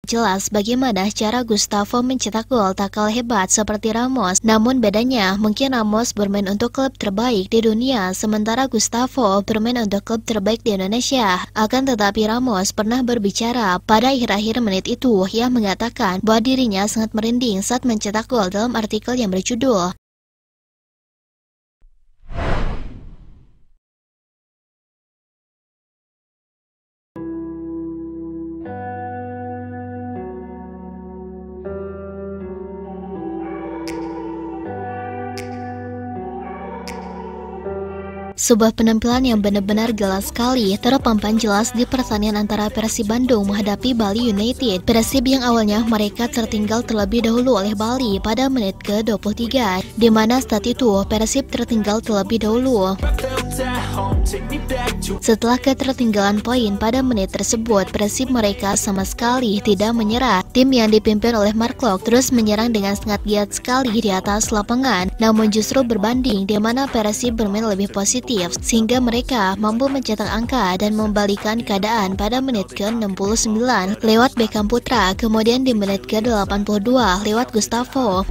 Jelas bagaimana cara Gustavo mencetak gol tak kalah hebat seperti Ramos. Namun bedanya, mungkin Ramos bermain untuk klub terbaik di dunia, sementara Gustavo bermain untuk klub terbaik di Indonesia. Akan tetapi Ramos pernah berbicara pada akhir-akhir menit itu yang mengatakan bahwa dirinya sangat merinding saat mencetak gol dalam artikel yang berjudul sebuah penampilan yang benar-benar jelas sekali terpampang jelas di pertandingan antara Persib Bandung menghadapi Bali United. Persib yang awalnya mereka tertinggal terlebih dahulu oleh Bali pada menit ke-23, di mana saat itu Persib tertinggal terlebih dahulu. Setelah ketertinggalan poin pada menit tersebut, Persib mereka sama sekali tidak menyerah. Tim yang dipimpin oleh Mark Klok terus menyerang dengan sangat giat sekali di atas lapangan, namun justru berbanding di mana Persib bermain lebih positif, sehingga mereka mampu mencetak angka dan membalikan keadaan pada menit ke-69 lewat Beckham Putra, kemudian di menit ke-82 lewat Gustavo.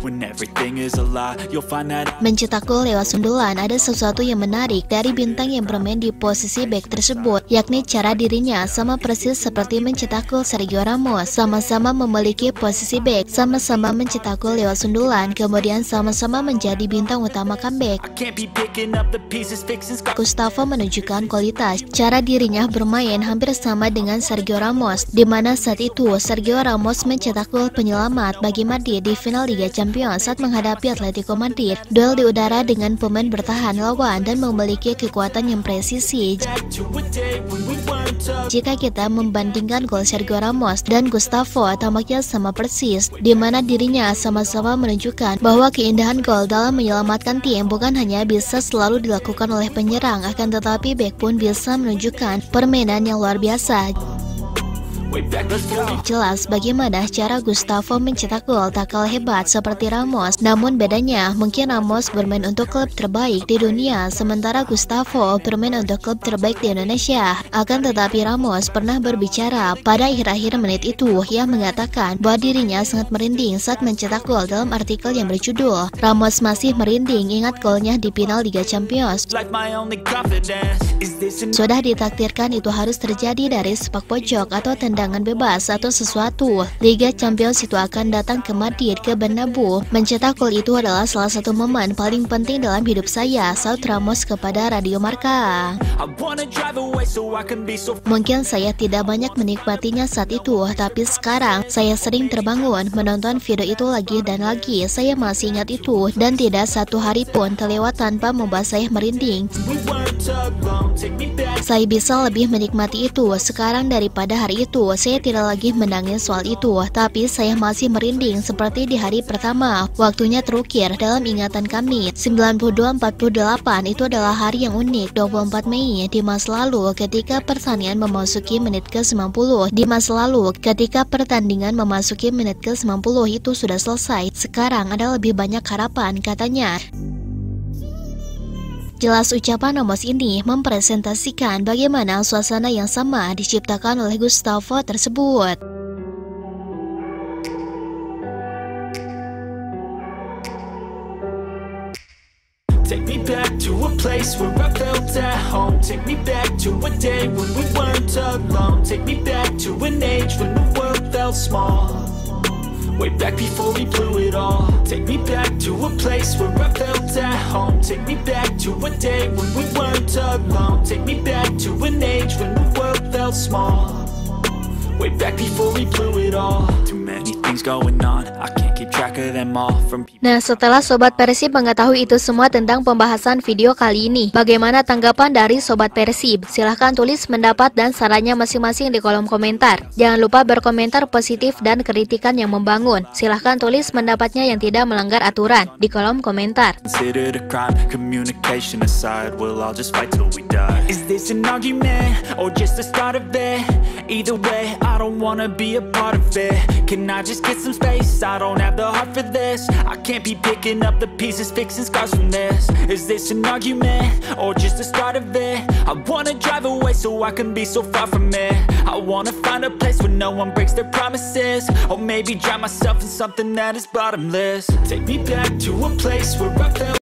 Mencetak gol lewat sundulan. Ada sesuatu yang menarik dari bintang yang bermain di posisi back tersebut, yakni cara dirinya sama persis seperti mencetak gol Sergio Ramos. Sama-sama memiliki posisi back, sama-sama mencetak gol lewat sundulan, kemudian sama-sama menjadi bintang utama comeback. Gustavo menunjukkan kualitas cara dirinya bermain hampir sama dengan Sergio Ramos, di mana saat itu Sergio Ramos mencetak gol penyelamat bagi Madrid di final Liga Champions saat menghadapi Atletico Madrid. Duel di udara dengan pemain bertahan lawan dan memiliki kekuatan yang presisi. Jika kita membandingkan gol Sergio Ramos dan Gustavo, tampaknya sama persis, di mana dirinya sama-sama menunjukkan bahwa keindahan gol dalam menyelamatkan tim bukan hanya bisa selalu dilakukan oleh penyerang, akan tetapi back pun bisa menunjukkan permainan yang luar biasa. Jelas bagaimana cara Gustavo mencetak gol tak kalah hebat seperti Ramos. Namun bedanya, mungkin Ramos bermain untuk klub terbaik di dunia, sementara Gustavo bermain untuk klub terbaik di Indonesia. Akan tetapi Ramos pernah berbicara pada akhir-akhir menit itu yang mengatakan bahwa dirinya sangat merinding saat mencetak gol dalam artikel yang berjudul Ramos masih merinding ingat golnya di final Liga Champions. Sudah ditakdirkan itu harus terjadi dari sepak pojok atau tendangan bebas atau sesuatu. Liga Champions itu akan datang ke Madrid, ke Bernabeu. Mencetak gol itu adalah salah satu momen paling penting dalam hidup saya, saut Ramos kepada Radio Marca. Mungkin saya tidak banyak menikmatinya saat itu, tapi sekarang saya sering terbangun menonton video itu lagi dan lagi. Saya masih ingat itu dan tidak satu hari pun terlewat tanpa membuat saya merinding. Saya bisa lebih menikmati itu sekarang daripada hari itu. Saya tidak lagi menangis soal itu, tapi saya masih merinding seperti di hari pertama. Waktunya terukir dalam ingatan kami. 92-48 itu adalah hari yang unik. 24 Mei di masa lalu ketika pertandingan memasuki menit ke-90. Di masa lalu ketika pertandingan memasuki menit ke-90 itu sudah selesai. Sekarang ada lebih banyak harapan, katanya. Jelas ucapan Ramos ini mempresentasikan bagaimana suasana yang sama diciptakan oleh Gustavo tersebut. Take me back to a place where I felt at home. Take me back to a day when we weren't alone. Take me back to an age when the world felt small. Way back before we blew it all. Take me back to a place where I felt at home. Take me back to a day when we weren't alone. Take me back to an age when the world felt small. Way back before we blew it all. Too many things going on, I can't keep track of them all. Nah, setelah Sobat Persib mengetahui itu semua tentang pembahasan video kali ini, bagaimana tanggapan dari Sobat Persib? Silahkan tulis pendapat dan sarannya masing-masing di kolom komentar. Jangan lupa berkomentar positif dan kritikan yang membangun. Silahkan tulis pendapatnya yang tidak melanggar aturan di kolom komentar. I don't wanna be a part of it. can I just get some space? I don't have the heart for this. I can't be picking up the pieces, fixing scars from this. Is this an argument, or just the start of it? I wanna drive away so I can be so far from it. I wanna find a place where no one breaks their promises, or maybe drown myself in something that is bottomless. Take me back to a place where I felt